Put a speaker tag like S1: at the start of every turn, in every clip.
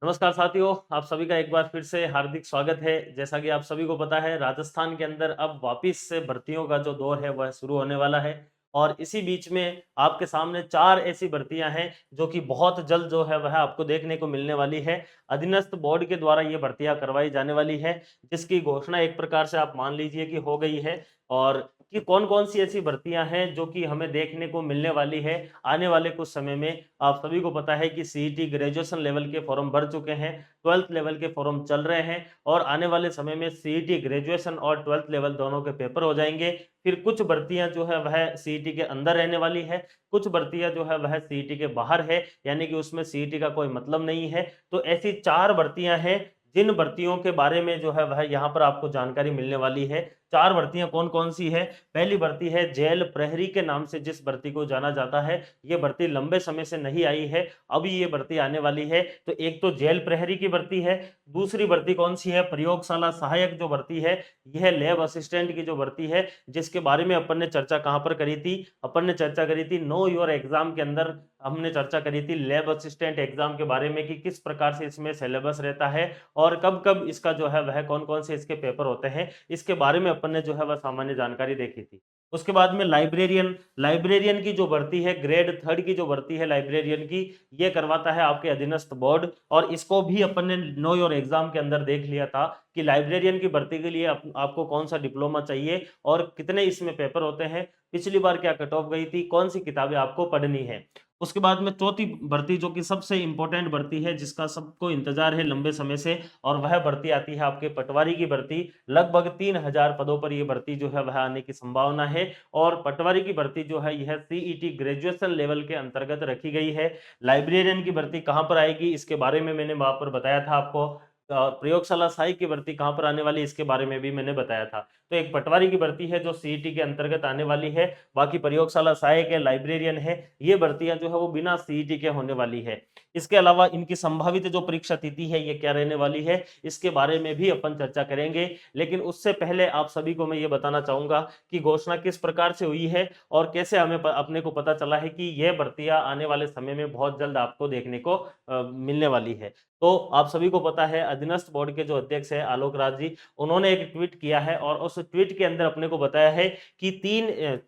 S1: नमस्कार साथियों, आप सभी का एक बार फिर से हार्दिक स्वागत है। जैसा कि आप सभी को पता है, राजस्थान के अंदर अब वापिस से भर्तियों का जो दौर है वह शुरू होने वाला है और इसी बीच में आपके सामने 4 ऐसी भर्तियां हैं जो कि बहुत जल्द जो है वह आपको देखने को मिलने वाली है। अधीनस्थ बोर्ड के द्वारा ये भर्तियां करवाई जाने वाली है, जिसकी घोषणा एक प्रकार से आप मान लीजिए कि हो गई है। और कि कौन-कौन सी ऐसी भर्तियां हैं जो कि हमें देखने को मिलने वाली है आने वाले कुछ समय में। आप सभी को पता है कि सीईटी ग्रेजुएशन लेवल के फॉर्म भर चुके हैं, 12th लेवल के फॉर्म चल रहे हैं और आने वाले समय में सीईटी ग्रेजुएशन और 12th लेवल दोनों के पेपर हो जाएंगे। फिर कुछ भर्तियां जो है वह सीईटी के अंदर रहने वाली है, कुछ भर्तियां जो है वह सीईटी के बाहर है, यानी कि उसमें सीईटी का कोई मतलब नहीं है। तो ऐसी 4 भर्तियां हैं जिन भर्तियों के बारे में जो है वह यहाँ पर आपको जानकारी मिलने वाली है। 4 भर्तियां कौन-कौन सी है? पहली भर्ती है जेल प्रहरी के नाम से जिस भर्ती को जाना जाता है। ये भर्ती लंबे समय से नहीं आई है, अभी ये भर्ती आने वाली है। तो एक तो जेल प्रहरी की भर्ती है, दूसरी भर्ती कौन-सी है? प्रयोगशाला सहायक जो भर्ती है, यह लैब असिस्टेंट की जो भर्ती है, जिसके बारे में अपन ने चर्चा कहाँ पर करी थी? अपन ने चर्चा करी थी नो योर एग्जाम के अंदर। हमने चर्चा करी थी लैब असिस्टेंट एग्जाम के बारे में कि किस प्रकार से इसमें सिलेबस रहता है और कब-कब इसका जो है वह कौन-कौन से इसके पेपर होते हैं, इसके बारे में अपन ने जो है वह सामान्य जानकारी देखी थी। उसके बाद में लाइब्रेरियन, लाइब्रेरियन की जो भर्ती है ग्रेड 3 की जो भर्ती है लाइब्रेरियन की, ये करवाता है आपके अधीनस्थ बोर्ड और इसको भी अपन ने नो योर एग्जाम के अंदर देख लिया था कि लाइब्रेरियन की भर्ती के लिए आपको कौन सा डिप्लोमा चाहिए और कितने इसमें पेपर होते हैं, पिछली बार क्या कट ऑफ गई थी, कौन सी किताबें आपको पढ़नी है। उसके बाद में चौथी भर्ती जो कि सबसे इंपॉर्टेंट भर्ती है, जिसका सबको इंतजार है लंबे समय से, और वह भर्ती आती है आपके पटवारी की भर्ती। लगभग 3000 पदों पर ये भर्ती जो है वह आने की संभावना है और पटवारी की भर्ती जो है यह सीईटी ग्रेजुएशन लेवल के अंतर्गत रखी गई है। लाइब्रेरियन की भर्ती कहाँ पर आएगी, इसके बारे में मैंने वहां पर बताया था आपको। प्रयोगशाला सहायक की भर्ती कहाँ पर आने वाली है, इसके बारे में भी मैंने बताया था। तो एक पटवारी की भर्ती है जो सीईटी के अंतर्गत आने वाली है, बाकी प्रयोगशाला सहायक है, लाइब्रेरियन है, ये भर्तियां जो है वो बिना सीईटी के होने वाली है। इसके अलावा इनकी संभावित जो परीक्षा तिथि है ये क्या रहने वाली है, इसके बारे में भी अपन चर्चा करेंगे। लेकिन उससे पहले आप सभी को मैं ये बताना चाहूंगा कि घोषणा किस प्रकार से हुई है और कैसे हमें अपने को पता चला है कि यह भर्तियां आने वाले समय में बहुत जल्द आपको देखने को मिलने वाली है। तो आप सभी को पता है अधीनस्थ बोर्ड के जो अध्यक्ष है आलोक राज जी, उन्होंने एक ट्वीट किया है और उस ट्वीट के अंदर अपने को बताया है कि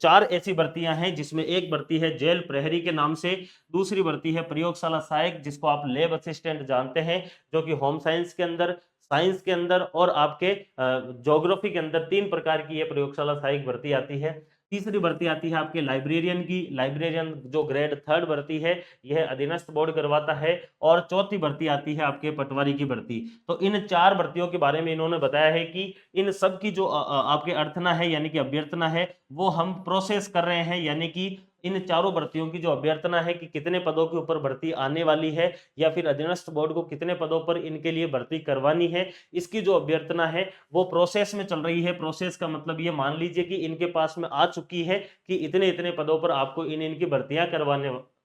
S1: 4 ऐसी भर्तियां हैं जिसमें एक भर्ती है जेल प्रहरी के नाम से, दूसरी भर्ती है प्रयोगशाला सहायक जिसको आप लैब असिस्टेंट जानते हैं, जो कि होम साइंस के अंदर, साइंस के अंदर और आपके ज्योग्राफी के अंदर 3 प्रकार की ये प्रयोगशाला सहायक भर्ती आती है। तीसरी भर्ती आती है आपके लाइब्रेरियन की, लाइब्रेरियन जो ग्रेड 3 भर्ती है, यह अधीनस्थ बोर्ड करवाता है। और चौथी भर्ती आती है आपके पटवारी की भर्ती। तो इन 4 भर्तियों के बारे में इन्होंने बताया है कि इन सब की जो आपके अर्थना है यानी कि अभ्यर्थना है, वो हम प्रोसेस कर रहे हैं, यानी कि इन चारों भर्तियों की जो अभ्यर्थना है कि कितने पदों के ऊपर भर्ती आने वाली है या फिर अधीनस्थ बोर्ड को कितने पदों पर इनके लिए भर्ती करवानी है, इसकी जो अभ्यर्थना है वो प्रोसेस में चल रही है। प्रोसेस का मतलब ये मान लीजिए कि इनके पास में आ चुकी है कि इतने इतने पदों पर आपको इन इनकी भर्तियां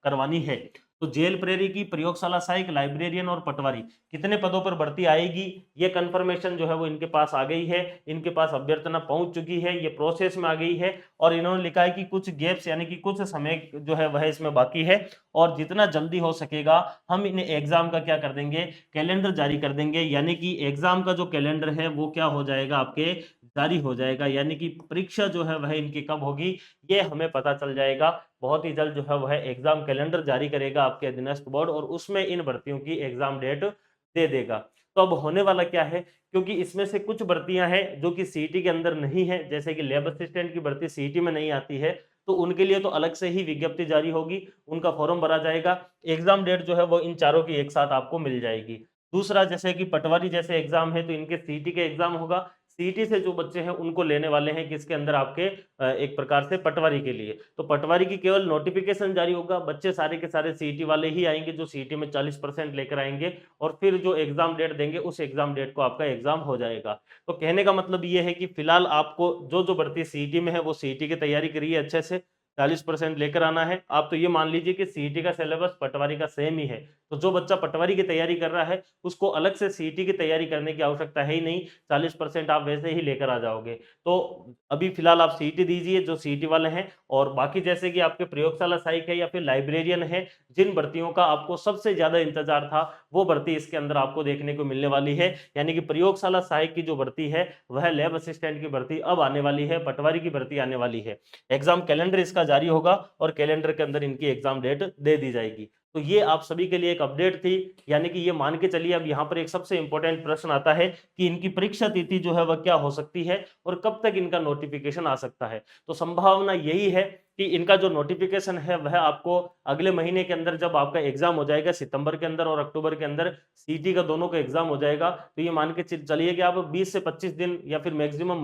S1: करवानी है। तो जेल प्रेरी की, प्रयोगशाला सहायक, लाइब्रेरियन और पटवारी, कितने पदों पर भर्ती आएगी, ये कंफर्मेशन जो है वो इनके पास आ गई है, इनके पास अभ्यर्थना पहुंच चुकी है, ये प्रोसेस में आ गई है। और इन्होंने लिखा है कि कुछ गैप्स यानी कि कुछ समय जो है वह इसमें बाकी है और जितना जल्दी हो सकेगा हम इन एग्जाम का क्या कर देंगे, कैलेंडर जारी कर देंगे। यानी कि एग्जाम का जो कैलेंडर है वो क्या हो जाएगा, आपके जारी हो जाएगा, यानी कि परीक्षा जो है वह इनकी कब होगी ये हमें पता चल जाएगा। बहुत ही जल्द जो है वह एग्जाम कैलेंडर जारी करेगा आपके अधीनस्थ बोर्ड और उसमें इन भर्तियों की एग्जाम डेट दे देगा। तो अब होने वाला क्या है, क्योंकि इसमें से कुछ भर्तियां हैं जो कि सीईटी के अंदर नहीं है, जैसे कि लैब असिस्टेंट की भर्ती सीईटी में नहीं आती है, तो उनके लिए तो अलग से ही विज्ञप्ति जारी होगी, उनका फॉर्म भरा जाएगा, एग्जाम डेट जो है वो इन चारों की एक साथ आपको मिल जाएगी। दूसरा, जैसे कि पटवारी जैसे एग्जाम है तो इनके सीईटी के एग्जाम होगा, सीईटी से जो बच्चे हैं उनको लेने वाले हैं किसके अंदर, आपके एक प्रकार से पटवारी के लिए। तो पटवारी की केवल नोटिफिकेशन जारी होगा, बच्चे सारे के सारे सीईटी वाले ही आएंगे जो सीईटी में 40% लेकर आएंगे और फिर जो एग्जाम डेट देंगे उस एग्जाम डेट को आपका एग्जाम हो जाएगा। तो कहने का मतलब ये है कि फिलहाल आपको जो जो भर्ती सीईटी में है वो सीईटी की तैयारी करिए अच्छे से, 40% लेकर आना है। आप तो ये मान लीजिए कि सीईटी का सिलेबस पटवारी का सेम ही है, तो जो बच्चा पटवारी की तैयारी कर रहा है उसको अलग से सीईटी की तैयारी करने की आवश्यकता है ही नहीं, 40% आप वैसे ही लेकर आ जाओगे। तो अभी फिलहाल आप सीईटी दीजिए जो सीईटी वाले हैं, और बाकी जैसे कि आपके प्रयोगशाला सहायक है या फिर लाइब्रेरियन है, जिन भर्तियों का आपको सबसे ज्यादा इंतजार था वो भर्ती इसके अंदर आपको देखने को मिलने वाली है। यानी कि प्रयोगशाला सहायक की जो भर्ती है वह लैब असिस्टेंट की भर्ती अब आने वाली है, पटवारी की भर्ती आने वाली है। एग्जाम कैलेंडर इसका जारी होगा और कैलेंडर के अंदर इनकी एग्जाम डेट दे दी जाएगी। तो ये आप सभी के लिए एक अपडेट थी। यानी कि ये मान के चलिए, अब यहाँ पर एक सबसे इंपॉर्टेंट प्रश्न आता है कि इनकी परीक्षा तिथि जो है वह क्या हो सकती है और कब तक इनका नोटिफिकेशन आ सकता है। तो संभावना यही है कि इनका जो नोटिफिकेशन है वह आपको अगले महीने के अंदर, जब आपका एग्जाम हो जाएगा सितंबर के अंदर और अक्टूबर के अंदर सीटी का दोनों का एग्जाम हो जाएगा, तो ये मान के चलिए कि आप 20 से 25 दिन या फिर मैक्सिमम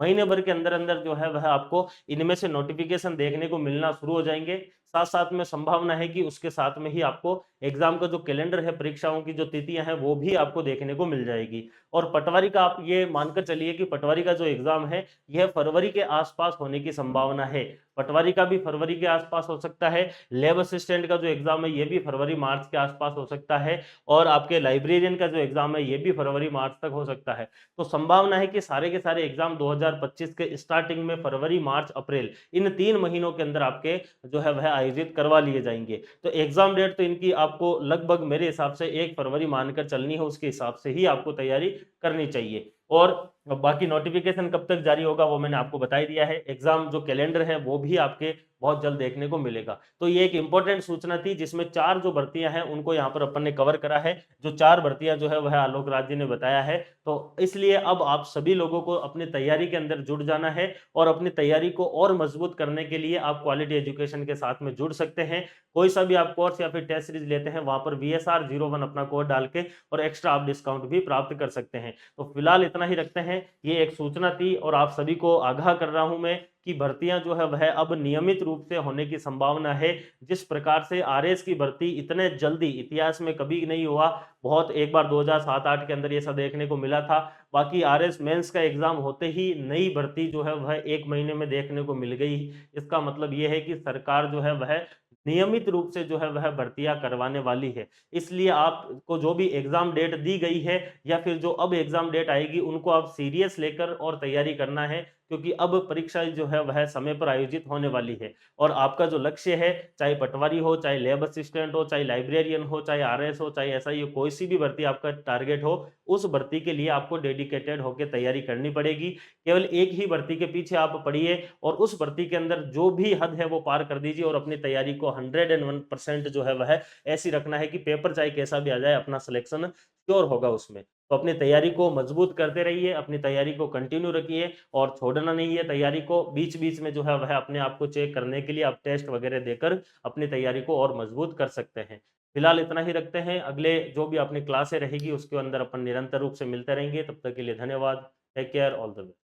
S1: महीने भर के अंदर अंदर जो है वह आपको इनमें से नोटिफिकेशन देखने को मिलना शुरू हो जाएंगे। साथ साथ में संभावना है कि उसके साथ में ही आपको एग्जाम का जो कैलेंडर है, परीक्षाओं की जो तिथियां हैं वो भी आपको देखने को मिल जाएगी। और पटवारी का आप ये मानकर चलिए कि पटवारी का जो एग्जाम है यह फरवरी के आसपास होने की संभावना है। पटवारी का भी फरवरी के आसपास हो सकता है, लैब असिस्टेंट का जो एग्जाम है ये भी फरवरी मार्च के आसपास हो सकता है, और आपके लाइब्रेरियन का जो एग्जाम है ये भी फरवरी मार्च तक हो सकता है। तो संभावना है कि सारे के सारे एग्जाम 2025 के स्टार्टिंग में फरवरी मार्च अप्रैल इन 3 महीनों के अंदर आपके जो है वह आयोजित करवा लिए जाएंगे। तो एग्जाम डेट तो इनकी आपको लगभग मेरे हिसाब से 1 फरवरी मानकर चलनी है, उसके हिसाब से ही आपको तैयारी करनी चाहिए। और बाकी नोटिफिकेशन कब तक जारी होगा वो मैंने आपको बता ही दिया है। एग्जाम जो कैलेंडर है वो भी आपके बहुत जल्द देखने को मिलेगा। तो ये एक इंपॉर्टेंट सूचना थी जिसमें 4 जो भर्तियां हैं उनको यहाँ पर अपन ने कवर करा है। जो 4 भर्तियां जो है वह आलोक राज जी ने बताया है। तो इसलिए अब आप सभी लोगों को अपनी तैयारी के अंदर जुट जाना है, और अपनी तैयारी को और मजबूत करने के लिए आप क्वालिटी एजुकेशन के साथ में जुड़ सकते हैं। कोई सा भी आप कोर्स या फिर टेस्ट सीरीज लेते हैं वहां पर VSR01 अपना कोड डाल के और एक्स्ट्रा आप डिस्काउंट भी प्राप्त कर सकते हैं। तो फिलहाल इतना ही रखते हैं, ये एक सूचना थी और आप सभी को आगाह कर रहा हूं मैं कि भर्तियां जो है वह अब नियमित रूप से होने की संभावना है। जिस प्रकार से आरएस की भर्ती इतने जल्दी इतिहास में कभी नहीं हुआ, बहुत एक बार 2007-8 के अंदर ये सब देखने को मिला था। बाकी आरएस मेंस का एग्जाम होते ही नई भर्ती जो है वह 1 महीने में देखने को मिल गई। इसका मतलब यह है कि सरकार जो है वह नियमित रूप से जो है वह भर्तियां करवाने वाली है। इसलिए आपको जो भी एग्जाम डेट दी गई है या फिर जो अब एग्जाम डेट आएगी उनको आप सीरियस लेकर और तैयारी करना है, क्योंकि अब परीक्षा जो है वह समय पर आयोजित होने वाली है। और आपका जो लक्ष्य है, चाहे पटवारी हो, चाहे लैब असिस्टेंट हो, चाहे लाइब्रेरियन हो, चाहे आरएस हो, चाहे एसआई हो, कोई सी भी भर्ती आपका टारगेट हो, उस भर्ती के लिए आपको डेडिकेटेड होकर तैयारी करनी पड़ेगी। केवल एक ही भर्ती के पीछे आप पढ़िए और उस भर्ती के अंदर जो भी हद है वो पार कर दीजिए, और अपनी तैयारी को 101% जो है वह ऐसी रखना है कि पेपर चाहे कैसा भी आ जाए अपना सिलेक्शन श्योर होगा उसमें। तो अपनी तैयारी को मजबूत करते रहिए, अपनी तैयारी को कंटिन्यू रखिए और छोड़ना नहीं है तैयारी को। बीच बीच में जो है वह अपने आप को चेक करने के लिए आप टेस्ट वगैरह देकर अपनी तैयारी को और मजबूत कर सकते हैं। फिलहाल इतना ही रखते हैं, अगले जो भी अपनी क्लासें रहेगी उसके अंदर अपन निरंतर रूप से मिलते रहेंगे। तब तक के लिए धन्यवाद। Take care, all the best.